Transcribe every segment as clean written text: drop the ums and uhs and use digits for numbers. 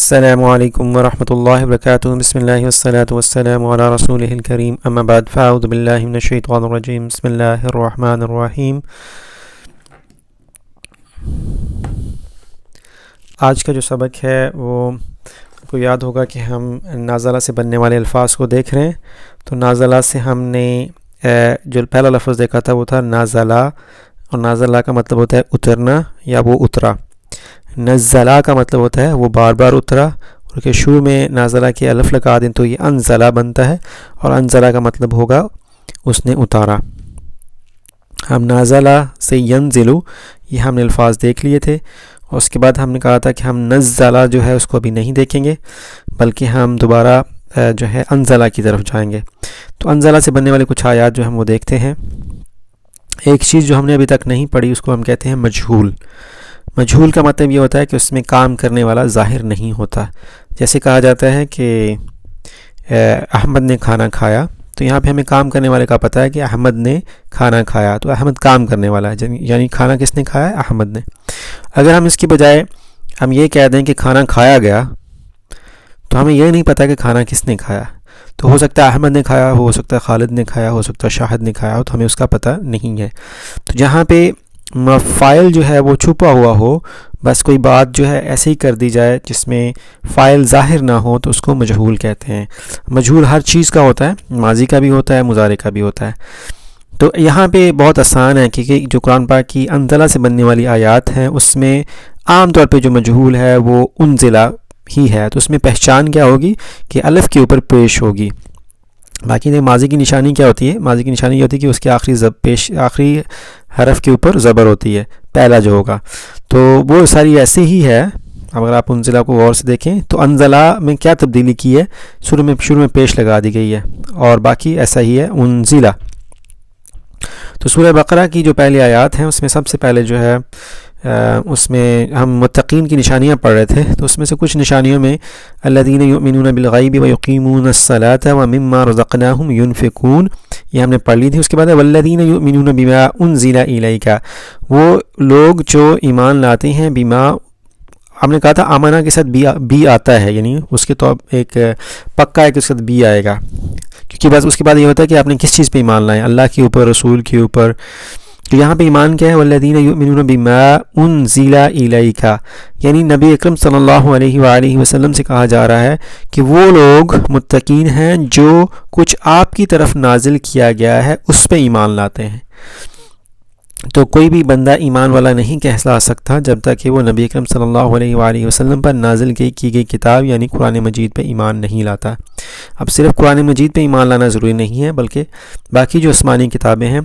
السلام علیکم ورحمۃ اللہ وبرکاتہ۔ بسم اللہ والصلاۃ والسلام علی رسولہ الکریم، اما بعد فاعوذ باللہ من الشیطان الرجیم، بسم اللہ الرحمن الرحیم۔ آج کا جو سبق ہے وہ آپ کو یاد ہوگا کہ ہم نازلہ سے بننے والے الفاظ کو دیکھ رہے ہیں۔ تو نازلہ سے ہم نے جو پہلا لفظ دیکھا تھا وہ تھا نازلہ، اور نازلہ کا مطلب ہوتا ہے اترنا یا وہ اترا۔ نزلہ کا مطلب ہوتا ہے وہ بار بار اترا، اور کہ شروع میں نازلہ کی الف لگا دیں تو یہ انزلہ بنتا ہے، اور انزلہ کا مطلب ہوگا اس نے اتارا۔ ہم نازلہ سے ینزلو یہ ہم نے الفاظ دیکھ لیے تھے، اور اس کے بعد ہم نے کہا تھا کہ ہم نزلہ جو ہے اس کو ابھی نہیں دیکھیں گے، بلکہ ہم دوبارہ جو ہے انزلہ کی طرف جائیں گے۔ تو انزلہ سے بننے والے کچھ آیات جو ہم وہ دیکھتے ہیں۔ ایک چیز جو ہم نے ابھی تک نہیں پڑھی اس کو ہم کہتے ہیں مجہول۔ مجہول کا مطلب یہ ہوتا ہے کہ اس میں کام کرنے والا ظاہر نہیں ہوتا۔ جیسے کہا جاتا ہے کہ احمد نے کھانا کھایا، تو یہاں پہ ہمیں کام کرنے والے کا پتہ ہے کہ احمد نے کھانا کھایا، تو احمد کام کرنے والا ہے، یعنی کھانا کس نے کھایا؟ احمد نے۔ اگر ہم اس کی بجائے ہم یہ کہہ دیں کہ کھانا کھایا گیا، تو ہمیں یہ نہیں پتہ کہ کھانا کس نے کھایا۔ تو ہو سکتا ہے احمد نے کھایا، ہو سکتا ہے خالد نے کھایا، ہو سکتا ہے شاہد نے کھایا ہو، تو ہمیں اس کا پتہ نہیں ہے۔ تو جہاں پہ فاعل جو ہے وہ چھپا ہوا ہو، بس کوئی بات جو ہے ایسے ہی کر دی جائے جس میں فاعل ظاہر نہ ہو، تو اس کو مجہول کہتے ہیں۔ مجہول ہر چیز کا ہوتا ہے، ماضی کا بھی ہوتا ہے، مضارع کا بھی ہوتا ہے۔ تو یہاں پہ بہت آسان ہے، کیونکہ جو قرآن پاک کی انزلہ سے بننے والی آیات ہیں اس میں عام طور پہ جو مجہول ہے وہ انزلہ ہی ہے، تو اس میں پہچان کیا ہوگی کہ الف کے اوپر پیش ہوگی۔ باقی ماضی کی نشانی کیا ہوتی ہے؟ ماضی کی نشانی یہ ہوتی ہے کہ اس کے آخری حرف کے اوپر زبر ہوتی ہے، پہلا جو ہوگا، تو وہ ساری ایسے ہی ہے۔ اگر آپ انزلہ کو غور سے دیکھیں تو انزلہ میں کیا تبدیلی کی ہے؟ شروع میں پیش لگا دی گئی ہے، اور باقی ایسا ہی ہے انزلہ۔ تو سورہ بقرہ کی جو پہلی آیات ہیں اس میں سب سے پہلے جو ہے اس میں ہم متقین کی نشانیاں پڑھ رہے تھے، تو اس میں سے کچھ نشانیوں میں الذین یؤمنون بالغیب ویقیمون الصلاۃ ومما رزقناہم ینفقون، یہ ہم نے پڑھ لی تھی۔ اس کے بعد والذین یؤمنون بما انزل الیک، وہ لوگ جو ایمان لاتے ہیں بما، ہم نے کہا تھا آمنہ کے ساتھ بی آتا ہے، یعنی اس کے تو ایک پکا ہے کہ اس کے ساتھ بی آئے گا، کیونکہ بس اس کے بعد یہ ہوتا ہے کہ آپ نے کس چیز پہ ایمان لائیں، اللہ کے اوپر، رسول کے اوپر۔ تو یہاں پہ ایمان کیا ہے؟ والذین یؤمنون بما انزل الیک، یعنی نبی اکرم صلی اللہ علیہ وآلہ وسلم سے کہا جا رہا ہے کہ وہ لوگ متقین ہیں جو کچھ آپ کی طرف نازل کیا گیا ہے اس پہ ایمان لاتے ہیں۔ تو کوئی بھی بندہ ایمان والا نہیں کہلا سکتا جب تک کہ وہ نبی اکرم صلی اللہ علیہ وآلہ وسلم پر نازل کی گئی کتاب یعنی قرآن مجید پہ ایمان نہیں لاتا۔ اب صرف قرآن مجید پہ ایمان لانا ضروری نہیں ہے، بلکہ باقی جو آسمانی کتابیں ہیں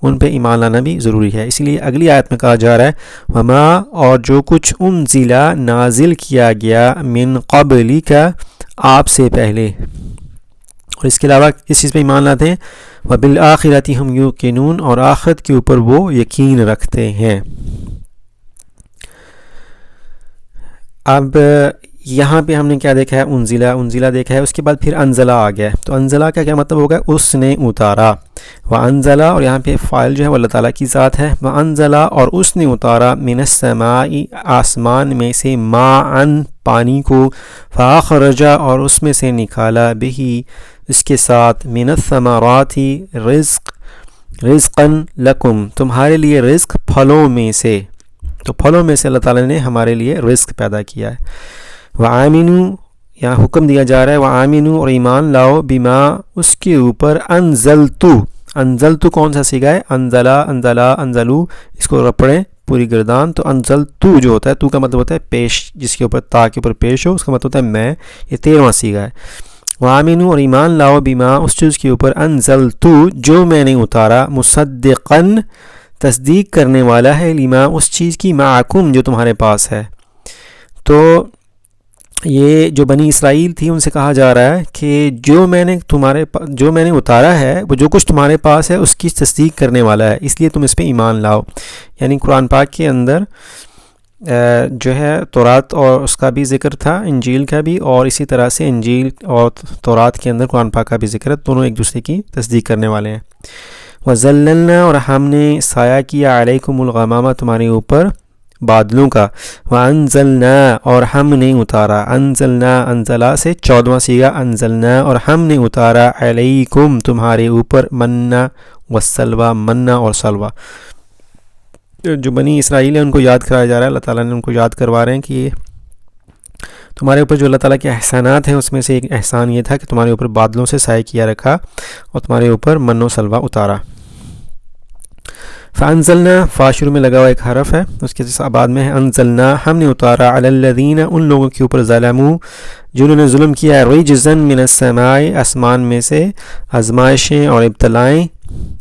ان پہ ایمان لانا بھی ضروری ہے۔ اس لیے اگلی آیت میں کہا جا رہا ہے وما، اور جو کچھ انزل نازل کیا گیا من قبلی کا، آپ سے پہلے، اور اس کے علاوہ کس چیز پہ ایمان لاتے ہیں؟ وبالآخرۃ ہم یوقنون، اور آخرت کے اوپر وہ یقین رکھتے ہیں۔ اب یہاں پہ ہم نے کیا دیکھا ہے؟ انزلہ دیکھا ہے، اس کے بعد پھر انزلہ آ گیا ہے۔ تو انزلہ کا کیا مطلب ہوگا؟ اس نے اتارا۔ وانزلہ، اور یہاں پہ فاعل جو ہے وہ اللہ تعالیٰ کی ذات ہے۔ وانزلہ، اور اس نے اتارا من السماء، آسمان میں سے، ماءً، پانی کو، فاخرج، اور اس میں سے نکالا، بہ، اس کے ساتھ، من الثمرات، رزقاً لکم، تمہارے لیے رزق، پھلوں میں سے۔ تو پھلوں میں سے اللہ تعالیٰ نے ہمارے لیے رزق پیدا کیا ہے۔ وآمنوا، یہاں حکم دیا جا رہا ہے وآمنوا، اور ایمان لاؤ، بما، اس کے اوپر، انزلتو کون سا صیغہ ہے؟ انزلو، اس کو رپڑیں پوری گردان۔ تو انزلتو جو ہوتا ہے، تو کا مطلب ہوتا ہے پیش، جس کے اوپر تا کے اوپر پیش ہو، اس کا مطلب ہوتا ہے میں، یہ 13واں صیغہ ہے۔ وآمنوا، اور ایمان لاؤ، بما، اس چیز کے اوپر، انزلتو، جو میں نے اتارا، مصدقاً، تصدیق کرنے والا ہے، لما، اس چیز کی، معکم، جو تمہارے پاس ہے۔ تو یہ جو بنی اسرائیل تھی ان سے کہا جا رہا ہے کہ جو میں نے اتارا ہے، وہ جو کچھ تمہارے پاس ہے اس کی تصدیق کرنے والا ہے، اس لیے تم اس پہ ایمان لاؤ۔ یعنی قرآن پاک کے اندر جو ہے تورات اور اس کا بھی ذکر تھا، انجیل کا بھی، اور اسی طرح سے انجیل اور تورات کے اندر قرآن پاک کا بھی ذکر ہے، دونوں ایک دوسرے کی تصدیق کرنے والے ہیں۔ وَذَلَّلْنَا، اور ہم نے سایہ کیا، علیکم الغمامہ، تمہارے اوپر، بادلوں کا، وَأَنزَلْنَا اور ہم نے اتارا، انزلنا انزلا سے 14واں صیغہ انزلنا، اور ہم نے اتارا علیکم تمہارے اوپر منّا والسلویٰ، منّا اور سلویٰ۔ جو بنی اسرائیل ہیں ان کو یاد کرایا جا رہا ہے، اللہ تعالیٰ نے ان کو یاد کروا رہے ہیں کہ یہ تمہارے اوپر جو اللہ تعالیٰ کے احسانات ہیں اس میں سے ایک احسان یہ تھا کہ تمہارے اوپر بادلوں سے سایہ کیا رکھا اور تمہارے اوپر من و سلویٰ اتارا۔ فَأَنزَلْنَا، فا شروع میں لگا ہوا ایک حرف ہے، اس کے بعد میں ہے انزلنا، ہم نے اتارا علی الذین، ان لوگوں کے اوپر ظلموا جنہوں نے ظلم کیا ہے، رجزا من السماء، آسمان میں سے آزمائشیں اور ابتلائیں،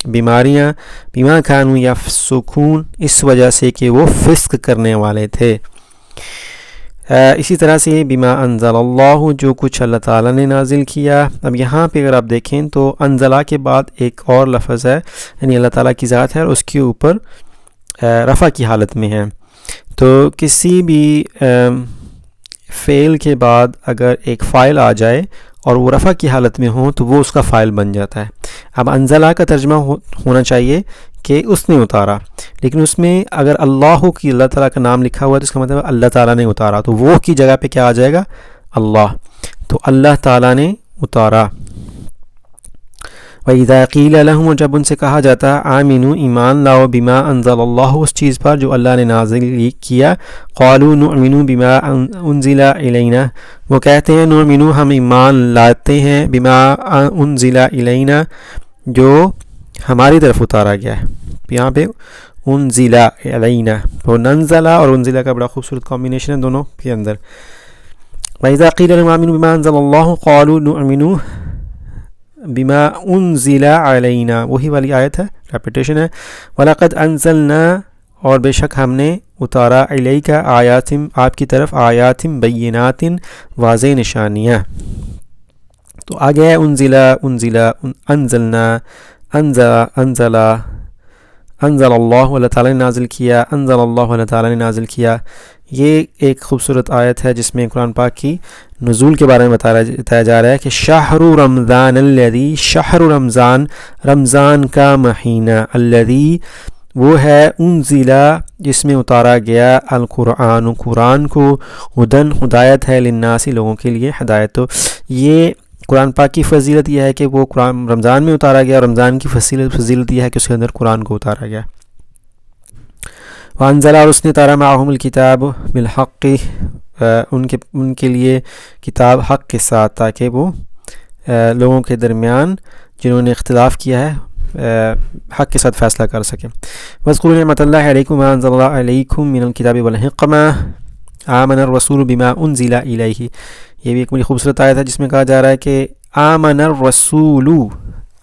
بیماریاں، بما کانوا یفسقون، اس وجہ سے کہ وہ فسق کرنے والے تھے۔ اسی طرح سے بما انزل اللہ، جو کچھ اللہ تعالیٰ نے نازل کیا۔ اب یہاں پہ اگر آپ دیکھیں تو انزلہ کے بعد ایک اور لفظ ہے، یعنی اللہ تعالیٰ کی ذات ہے اور اس کے اوپر رفع کی حالت میں ہے۔ تو کسی بھی فعل کے بعد اگر ایک فاعل آ جائے اور وہ رفع کی حالت میں ہو تو وہ اس کا فاعل بن جاتا ہے۔ اب انزلہ کا ترجمہ ہونا چاہیے کہ اس نے اتارا، لیکن اس میں اگر اللہ کی، اللہ تعالیٰ کا نام لکھا ہوا ہے تو اس کا مطلب اللہ تعالیٰ نے اتارا، تو وہ کی جگہ پہ کیا آ جائے گا؟ اللہ، تو اللہ تعالیٰ نے اتارا۔ وَإِذَا قِيلَ لَهُمْ، اور جب ان سے کہا جاتا ہے آمنوا، ایمان لاؤ، بما انزل اللہ، اس چیز پر جو اللہ نے نازل کیا، قالوا نؤمن بما انزل الینا، وہ کہتے ہیں نؤمن، ہم ایمان لاتے ہیں، بما انزل الینا، جو ہماری طرف اتارا گیا ہے۔ یہاں پہ انزل علینا، تو ننزلہ اور انزلہ کا بڑا خوبصورت کمبینیشن ہے دونوں کے اندر۔ وَإِذَا قِيلَ لَهُمْ آمِنُوا بِمَا أَنزَلَ اللَّهُ قَالُوا نُؤْمِنُ بِمَا أُنزِلَ عَلَيْنَا، وہی والی آیت ہے، ریپیٹیشن ہے۔ وَلَقَدْ أَنزَلْنَا، اور بے شک ہم نے اتارا، علیکا آیات، آپ کی طرف، آیات بینات، واضح نشانیاں۔ تو آگے ہے انزلہ، انزلنا، انزل اللہ، اللہ تعالیٰ نے نازل کیا، انزل اللہ، اللہ تعالیٰ نے نازل کیا۔ یہ ایک خوبصورت آیت ہے جس میں قرآن پاک کی نزول کے بارے میں بتایا جا رہا ہے کہ شہر رمضان الذی، شہر رمضان، رمضان کا مہینہ، الذی وہ ہے، انزلہ جس میں اتارا گیا، القرآن، قرآن کو، ہدن ہدایت ہے، للناس لوگوں کے لیے ہدایت۔ تو یہ قرآن پاک کی فضیلت یہ ہے کہ وہ قرآن رمضان میں اتارا گیا، اور رمضان کی فضیلت یہ ہے کہ اس کے اندر قرآن کو اتارا گیا۔ وانزل، اور اس نے اتارا، معہم الکتاب بالحق، ان کے لیے کتاب حق کے ساتھ، تاکہ وہ لوگوں کے درمیان جنہوں نے اختلاف کیا ہے حق کے ساتھ فیصلہ کر سکیں۔ واذکروا نعمت اللہ علیکم ما انزل اللہ علیکم من الکتاب والحکمہ، آمن الرسول بما انزل الیہ، یہ بھی ایک بڑی خوبصورت آیت ہے جس میں کہا جا رہا ہے کہ آمن الرسول،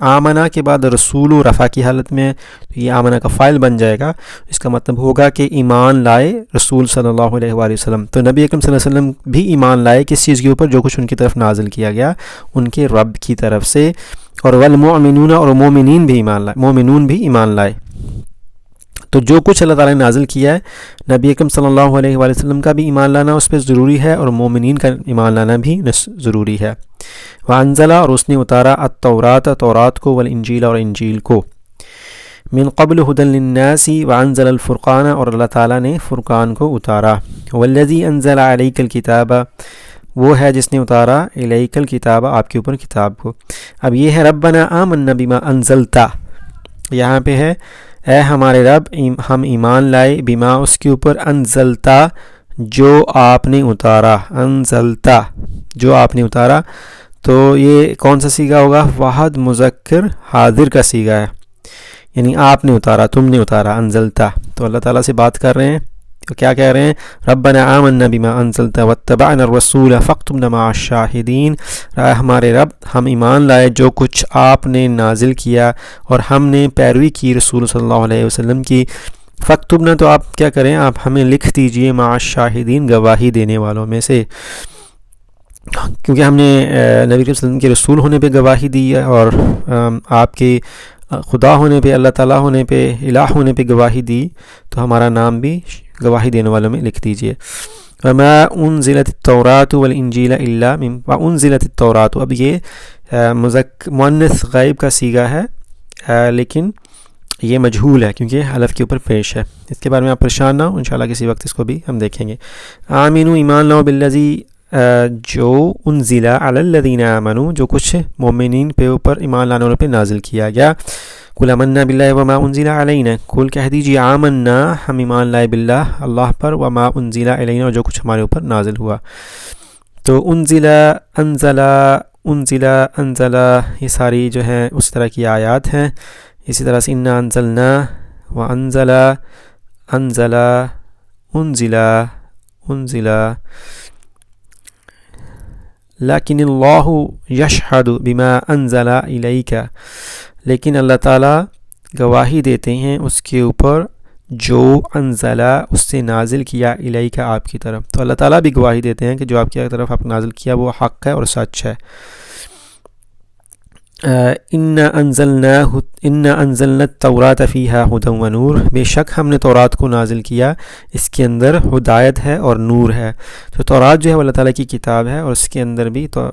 آمنہ کے بعد رسول رفع کی حالت میں، تو یہ آمنہ کا فاعل بن جائے گا، اس کا مطلب ہوگا کہ ایمان لائے رسول صلی اللہ علیہ وآلہ وسلم۔ تو نبی اکرم صلی اللہ علیہ وسلم بھی ایمان لائے کس چیز کے اوپر؟ جو کچھ ان کی طرف نازل کیا گیا ان کے رب کی طرف سے، اور والمؤمنون، اور مومنین بھی ایمان لائے، مومنون بھی ایمان لائے۔ تو جو کچھ اللہ تعالیٰ نے نازل کیا ہے، نبی اکرم صلی اللہ علیہ وآلہ وسلم کا بھی ایمان لانا اس پہ ضروری ہے، اور مومنین کا ایمان لانا بھی ضروری ہے۔ وانزل، اور اس نے اتارا، التورات، تورات کو، والانجیل، اور انجیل کو، من قبل ہدی للناس، وانزل الفرقان، اور اللہ تعالیٰ نے فرقان کو اتارا۔ والذی انزل علیک الکتاب، وہ ہے جس نے اتارا، علیک الکتاب، آپ کے اوپر کتاب کو۔ اب یہ ہے ربنا آمنا بما انزلتا، یہاں پہ ہے اے ہمارے رب ہم ایمان لائے، بما اس کے اوپر، انزلتا جو آپ نے اتارا، انزلتا جو آپ نے اتارا۔ تو یہ کون سا صیغہ ہوگا؟ واحد مذکر حاضر کا صیغہ ہے، یعنی آپ نے اتارا، تم نے اتارا، انزلتا۔ تو اللہ تعالیٰ سے بات کر رہے ہیں، تو کیا کہہ رہے ہیں؟ ربنا آمنا بما انزلتا واتبعنا الرسول فاکتبنا مع الشاہدین، ہمارے رب ہم ایمان لائے جو کچھ آپ نے نازل کیا اور ہم نے پیروی کی رسول صلی اللہ علیہ وسلم کی، فاکتبنا تو آپ کیا کریں، آپ ہمیں لکھ دیجئے، مع الشاہدین گواہی دینے والوں میں سے، کیونکہ ہم نے نبی صلی اللہ علیہ وسلم کے رسول ہونے پہ گواہی دی ہے، اور آپ کے خدا ہونے پہ، اللہ تعالیٰ ہونے پہ، الہ ہونے پہ گواہی دی، تو ہمارا نام بھی گواہی دینے والوں میں لکھ دیجئے۔ وما انزلت التوراۃ والانجیل الا من، وانزلت التوراۃ، اب یہ مؤنث غائب کا صیغہ ہے، لیکن یہ مجہول ہے کیونکہ الف کے اوپر پیش ہے. اس کے بارے میں آپ پریشان نہ ہو، انشاءاللہ کسی وقت اس کو بھی ہم دیکھیں گے. آمینو ایمان لاؤ بالذی جو انزل علی الذین آمنوا جو کچھ مومنین پہ اوپر ایمان لانے والوں پہ نازل کیا گیا. قل آمنا باللہ وما انزل علینا، قل کہہ دیجیے آمنا ہم ایمان لائے باللہ اللہ پر، وما انزل علینا اور جو کچھ ہمارے اوپر نازل ہوا. تو انزل انزل یہ ساری جو ہیں اس طرح کی آیات ہیں. اسی طرح سے انا انزلنا وانزل انزل انزل انزل لیکن اللہ یشہد بما انزل الیک، لیکن اللہ تعالیٰ گواہی دیتے ہیں اس کے اوپر جو انزلہ اس سے نازل کیا الیک آپ کی طرف. تو اللہ تعالیٰ بھی گواہی دیتے ہیں کہ جو آپ کی طرف آپ نازل کیا وہ حق ہے اور سچ ہے. ان انزلنا التوراۃ فیہا ھدی و نور، بے شک ہم نے تورات کو نازل کیا، اس کے اندر ہدایت ہے اور نور ہے. تو تورات جو ہے وہ اللہ تعالیٰ کی کتاب ہے اور اس کے اندر بھی تو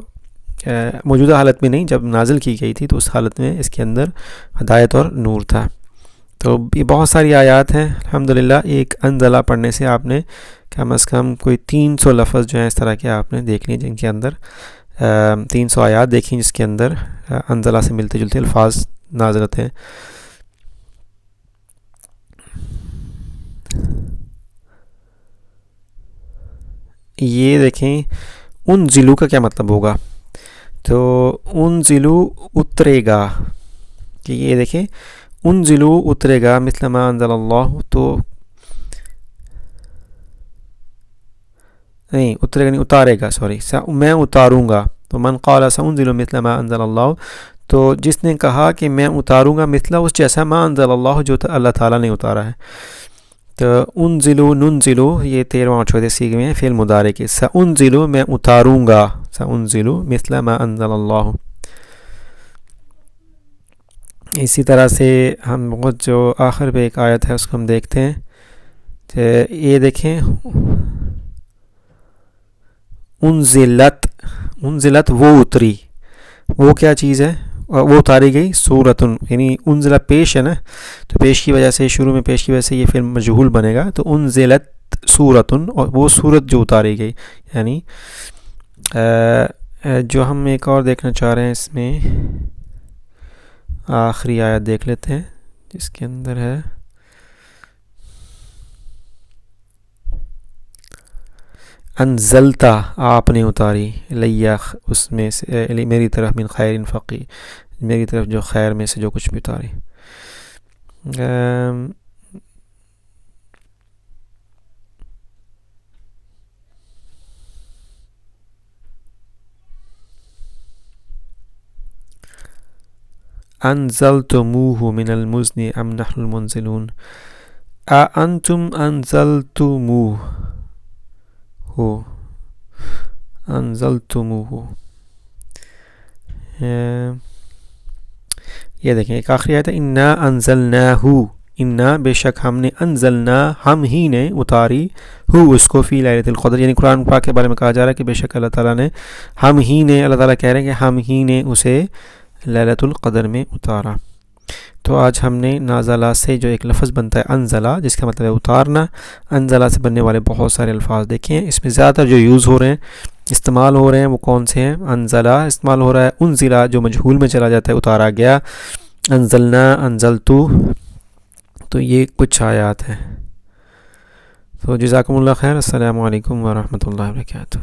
موجودہ حالت میں نہیں، جب نازل کی گئی تھی تو اس حالت میں اس کے اندر ہدایت اور نور تھا. تو یہ بہت ساری آیات ہیں. الحمدللہ ایک انزلہ پڑھنے سے آپ نے کم از کم کوئی 300 لفظ جو ہیں اس طرح کے آپ نے دیکھ لیے، جن کے اندر 300 آیات دیکھیں جس کے اندر انزلہ سے ملتے جلتے الفاظ نازل ہیں. یہ دیکھیں انزلو کا کیا مطلب ہوگا. تو انزلو اترے گا، کہ یہ دیکھیں انزلو اترے گا مثل ما انزل اللہ، تو نہیں اترے گا نہیں اتارے گا، سوری میں اتاروں گا. تو من قال سانزل مثل ما انزل اللہ، تو جس نے کہا کہ میں اتاروں گا مثلا اس جیسا ما انزل اللہ جو اللہ تعالیٰ نے اتارا ہے. تو انزلو ننزلو یہ 13 اور 14 سیغے میں فعل مضارع کے. سانزلو میں اتاروں گا، سانزلو مثل ما انزل اللہ. اسی طرح سے ہم بہت جو آخر پہ ایک آیت ہے اس کو ہم دیکھتے ہیں. یہ دیکھیں انزلت وہ اتری، وہ کیا چیز ہے، وہ اتاری گئی. سورتن یعنی انزلہ پیش ہے نا، تو پیش کی وجہ سے شروع میں پیش کی وجہ سے یہ فعل مجہول بنے گا. تو انزلت سورتن، اور وہ سورت جو اتاری گئی. یعنی جو ہم ایک اور دیکھنا چاہ رہے ہیں اس میں آخری آیت دیکھ لیتے ہیں جس کے اندر ہے انزلتا آپ نے اتاری، لیا اس میں سے میری طرف من خیر فقی، میری طرف جو خیر میں سے جو کچھ بھی اتاری. انزلتموہ من المزن ام نحن المنزلون، انتم انزلتموہ ہو، انزلتموہ. یہ دیکھیں ایک آخری آیت ہے انا انزلناہ، انا بے شک ہم نے، انزلنا ہم ہی نے اتاری، ہو اس کو فی لیلۃ القدر. یعنی قرآن پاک کے بارے میں کہا جا رہا ہے کہ بے شک اللہ تعالیٰ نے، ہم ہی نے، اللہ تعالیٰ کہہ رہے ہیں کہ ہم ہی نے اسے لیلۃ القدر میں اتارا. تو آج ہم نے نازلہ سے جو ایک لفظ بنتا ہے انزلہ جس کا مطلب ہے اتارنا، انزلہ سے بننے والے بہت سارے الفاظ دیکھیں ہیں. اس میں زیادہ تر جو یوز ہو رہے ہیں، استعمال ہو رہے ہیں، وہ کون سے ہیں؟ انزلہ استعمال ہو رہا ہے، انزلہ جو مجہول میں چلا جاتا ہے اتارا گیا، انزلنا، انزلتو. تو یہ کچھ آیات ہیں. تو جزاکم اللہ خیر. السلام علیکم ورحمۃ اللہ وبرکاتہ.